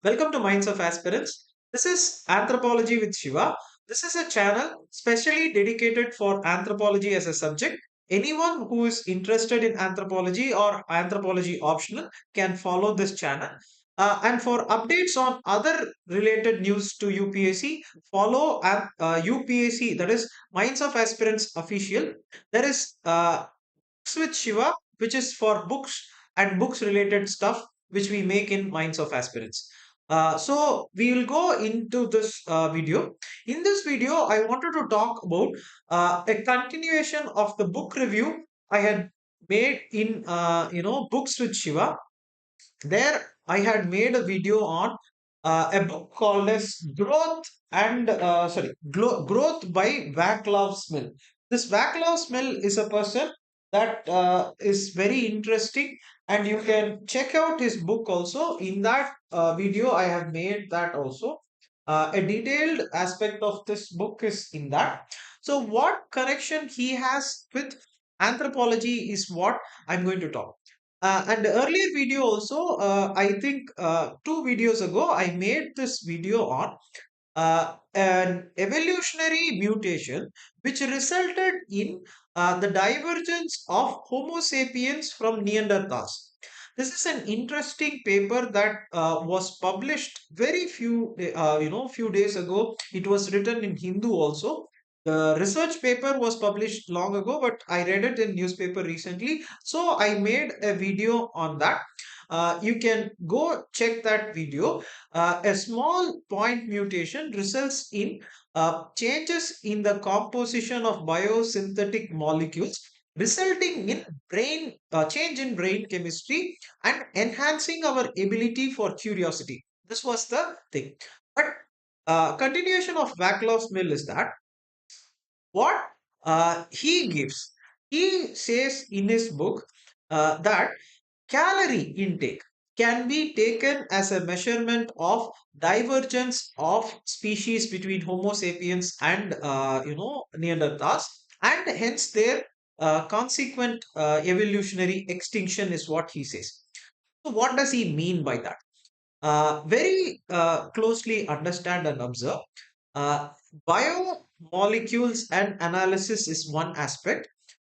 Welcome to Minds of Aspirants. This is Anthropology with Shiva. This is a channel specially dedicated for anthropology as a subject. Anyone who is interested in anthropology or anthropology optional can follow this channel. And for updates on other related news to UPSC, follow UPSC, that is Minds of Aspirants official. There is Books with Shiva, which is for books and books related stuff which we make in Minds of Aspirants. So we will go into this video. In this video, I wanted to talk about a continuation of the book review I had made in Books with Shiva. There, I had made a video on a book called as Growth by Vaclav Smil. This Vaclav Smil is a person that is very interesting, and you can check out his book also. In that video, I have made that also. A detailed aspect of this book is in that. So, what connection he has with anthropology is what I'm going to talk. And the earlier video also, I think 2 videos ago, I made this video on an evolutionary mutation which resulted in the divergence of Homo sapiens from Neanderthals. This is an interesting paper that was published very few days ago. It was written in Hindu also. The research paper was published long ago, but I read it in newspaper recently. So I made a video on that. You can go check that video. A small point mutation results in changes in the composition of biosynthetic molecules, resulting in brain change in brain chemistry and enhancing our ability for curiosity. This was the thing. But continuation of Vaclav's mill is that what he gives. He says in his book that calorie intake can be taken as a measurement of divergence of species between Homo sapiens and Neanderthals, and hence their consequent evolutionary extinction is what he says. So, what does he mean by that? Very closely understand and observe. Uh, Biomolecules and analysis is one aspect.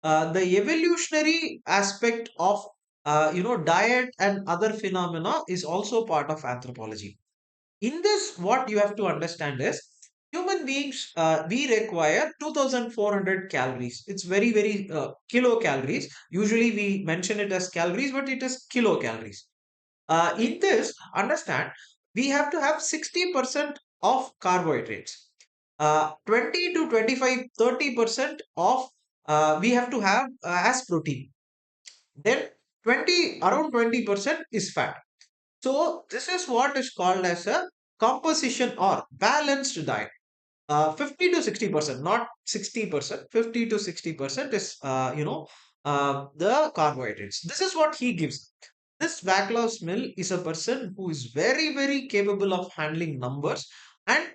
The evolutionary aspect of diet and other phenomena is also part of anthropology. In this, what you have to understand is human beings we require 2,400 calories. It's very kilocalories. Usually we mention it as calories, but it is kilocalories. In this, understand we have to have 60% of carbohydrates, 20 to 25, 30% of we have to have as protein. Then 20% is fat. So this is what is called as a composition or balanced diet. 50 to 60%, not 60%. 50 to 60% is the carbohydrates. This is what he gives. This Vaclav Smil is a person who is very capable of handling numbers, and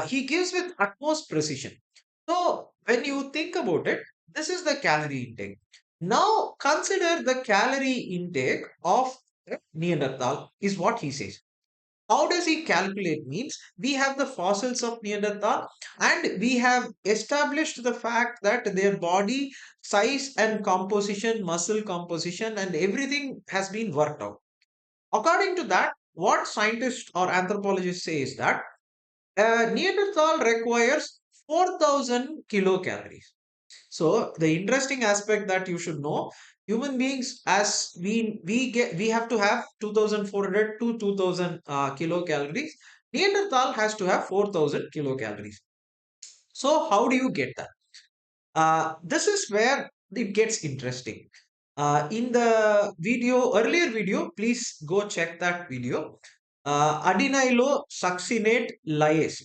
he gives with utmost precision. So when you think about it, this is the calorie intake. Now consider the calorie intake of Neanderthal is what he says. How does he calculate? Means we have the fossils of Neanderthal, and we have established the fact that their body size and composition, muscle composition, and everything has been worked out. According to that, what scientists or anthropologists say is that Neanderthal requires 4,000 kilocalories. So the interesting aspect that you should know, human beings, as we have to have 2,400 to 2,000 kilocalories. Neanderthal has to have 4,000 kilocalories. So how do you get that? This is where it gets interesting. In the earlier video, please go check that video. Adenylo succinate lyase.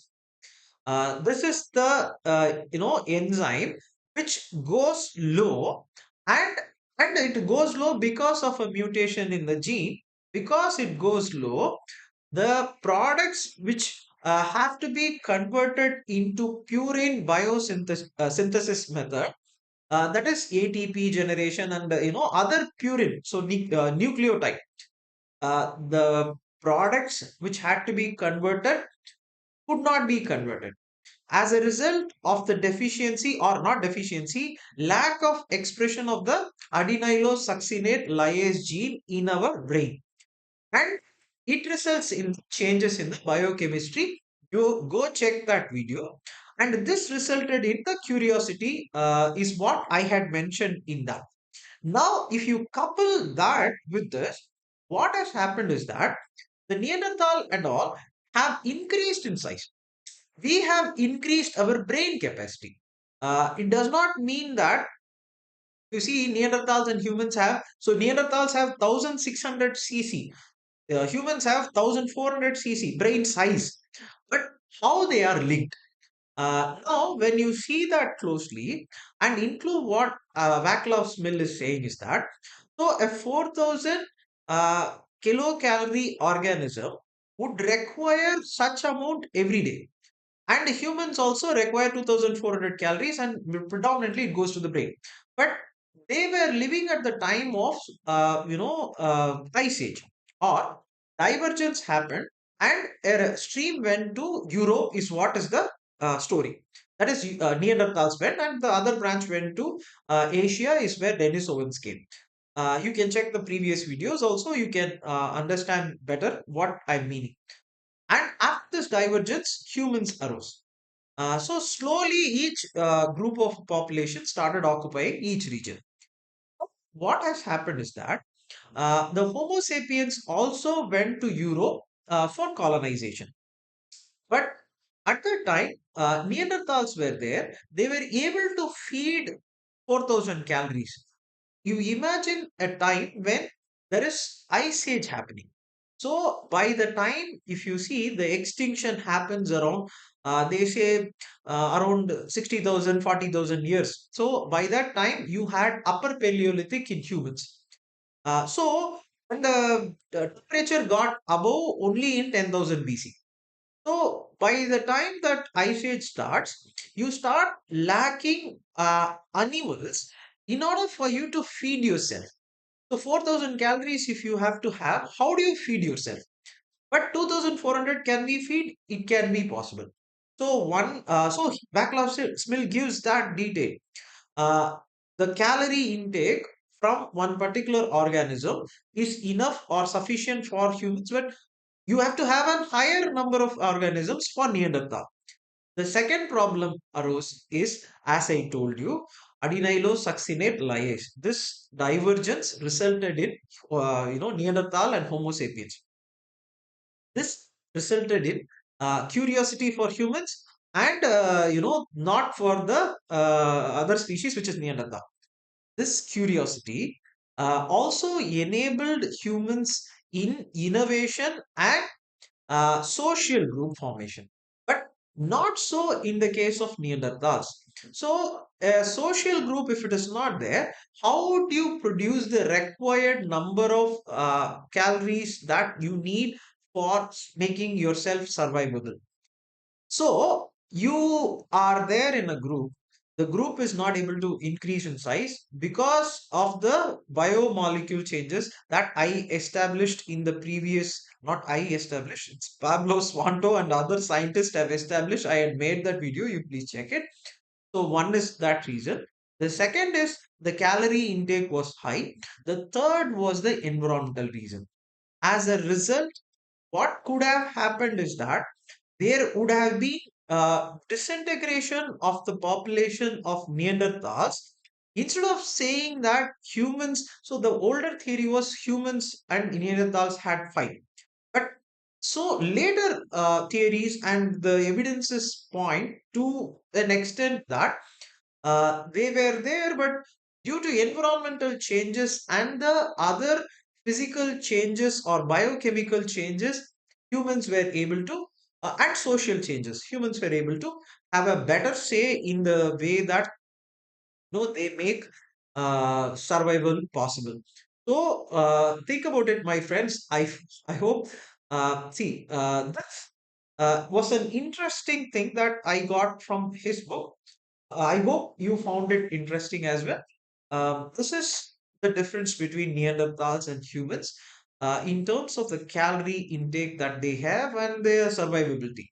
This is the enzyme which goes low, and it goes low because of a mutation in the gene. Because it goes low, the products which have to be converted into purine biosynthesis synthesis method, that is ATP generation and other purine, so nucleotide. The products which had to be converted could not be converted as a result of the deficiency, or not deficiency, lack of expression of the adenylosuccinate lyase gene in our brain, and it results in changes in the biochemistry. You go check that video, and this resulted in the curiosity, is what I had mentioned in that. Now if you couple that with this, what has happened is that the Neanderthal and all have increased in size. We have increased our brain capacity. It does not mean that, you see, Neanderthals and humans have, so Neanderthals have 1600 cc, humans have 1400 cc brain size, but how they are linked? Now, when you see that closely and include what Vaclav's mill is saying is that, so a 4000 kilocalorie organism would require such amount every day. And humans also require 2400 calories, and predominantly it goes to the brain. But they were living at the time of, ice age, or divergence happened, and a stream went to Europe, is what is the story. That is, Neanderthals went, and the other branch went to Asia, is where Denisovans came. You can check the previous videos also, you can understand better what I'm meaning. And after this divergence, humans arose. So slowly, each group of population started occupying each region. What has happened is that the Homo sapiens also went to Europe for colonization. But at that time, Neanderthals were there. They were able to feed 4000 calories. You imagine a time when there is ice age happening. So by the time, if you see, the extinction happens around, they say, around 60,000, 40,000 years. So by that time you had upper paleolithic in humans. So when the temperature got above only in 10,000 BC. So by the time that ice age starts, you start lacking animals in order for you to feed yourself. So 4000 calories if you have to have, how do you feed yourself? But 2400 can we feed? It can be possible. So Vaclav Smil gives that detail. Uh, the calorie intake from one particular organism is enough or sufficient for humans, but you have to have a higher number of organisms for Neanderthal. The second problem arose is, as I told you, adenylosuccinate lyase. This divergence resulted in, Neanderthal and Homo sapiens. This resulted in curiosity for humans, and not for the other species, which is Neanderthal. This curiosity also enabled humans in innovation and social group formation, but not so in the case of Neanderthals. So, a social group, if it is not there, how would you produce the required number of calories that you need for making yourself survivable? So you are there in a group. The group is not able to increase in size because of the biomolecule changes that I established in the previous, not I established, it's Pablo Swanto and other scientists have established. I had made that video, you please check it. So one is that reason. The second is the calorie intake was high. The third was the environmental reason. As a result, what could have happened is that there would have been disintegration of the population of Neanderthals. Instead of saying that humans, so the older theory was humans and Neanderthals had fight. But so later theories and the evidences point to an extent that they were there, but due to environmental changes and the other physical changes or biochemical changes, humans were able to, and social changes, humans were able to have a better say in the way that, they make survival possible. So think about it, my friends. I hope. That was an interesting thing that I got from his book. I hope you found it interesting as well. This is the difference between Neanderthals and humans. in terms of the calorie intake that they have and their survivability.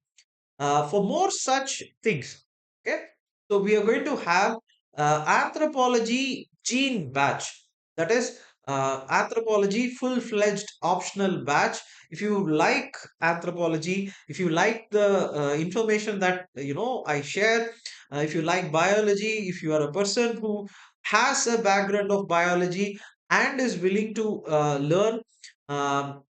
For more such things, okay, so we are going to have anthropology gene batch. That is anthropology full-fledged optional batch. If you like anthropology, if you like the information that I share, if you like biology, if you are a person who has a background of biology and is willing to learn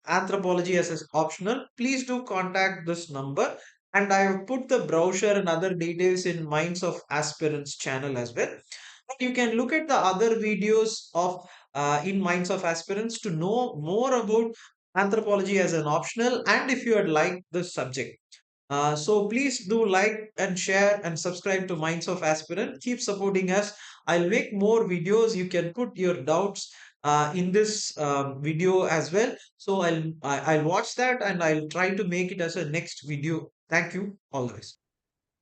anthropology as an optional, please do contact this number, and I have put the brochure and other details in Minds of Aspirants channel as well. And you can look at the other videos of in Minds of Aspirants to know more about anthropology as an optional, and if you had liked the subject. So please do like and share and subscribe to Minds of Aspirant. Keep supporting us. I'll make more videos. You can put your doubts in this video as well. So I'll watch that and I'll try to make it as a next video. Thank you always.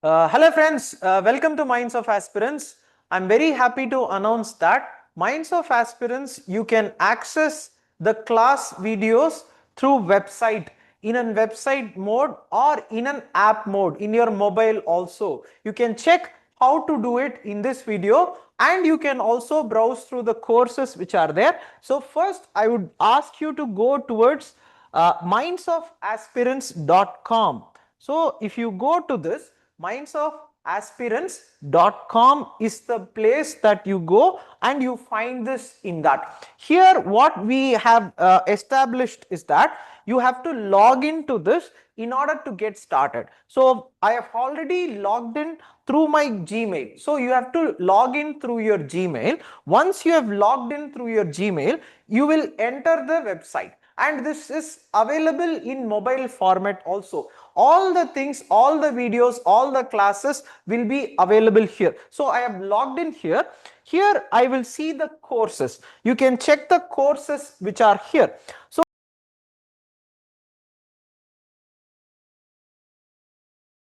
Hello friends, welcome to Minds of Aspirants. I'm very happy to announce that Minds of Aspirants, you can access the class videos through website, in a website mode or in an app mode in your mobile also. You can check how to do it in this video, and you can also browse through the courses which are there. So first I would ask you to go towards mindsofaspirants.com. So if you go to this, mindsofaspirants.com is the place that you go, and you find this in that. Here what we have established is that you have to log into this in order to get started. So I have already logged in through my Gmail. So you have to log in through your Gmail. Once you have logged in through your Gmail, you will enter the website, and this is available in mobile format also. All the things, all the videos, all the classes will be available here. So I have logged in here. Here I will see the courses. You can check the courses which are here. So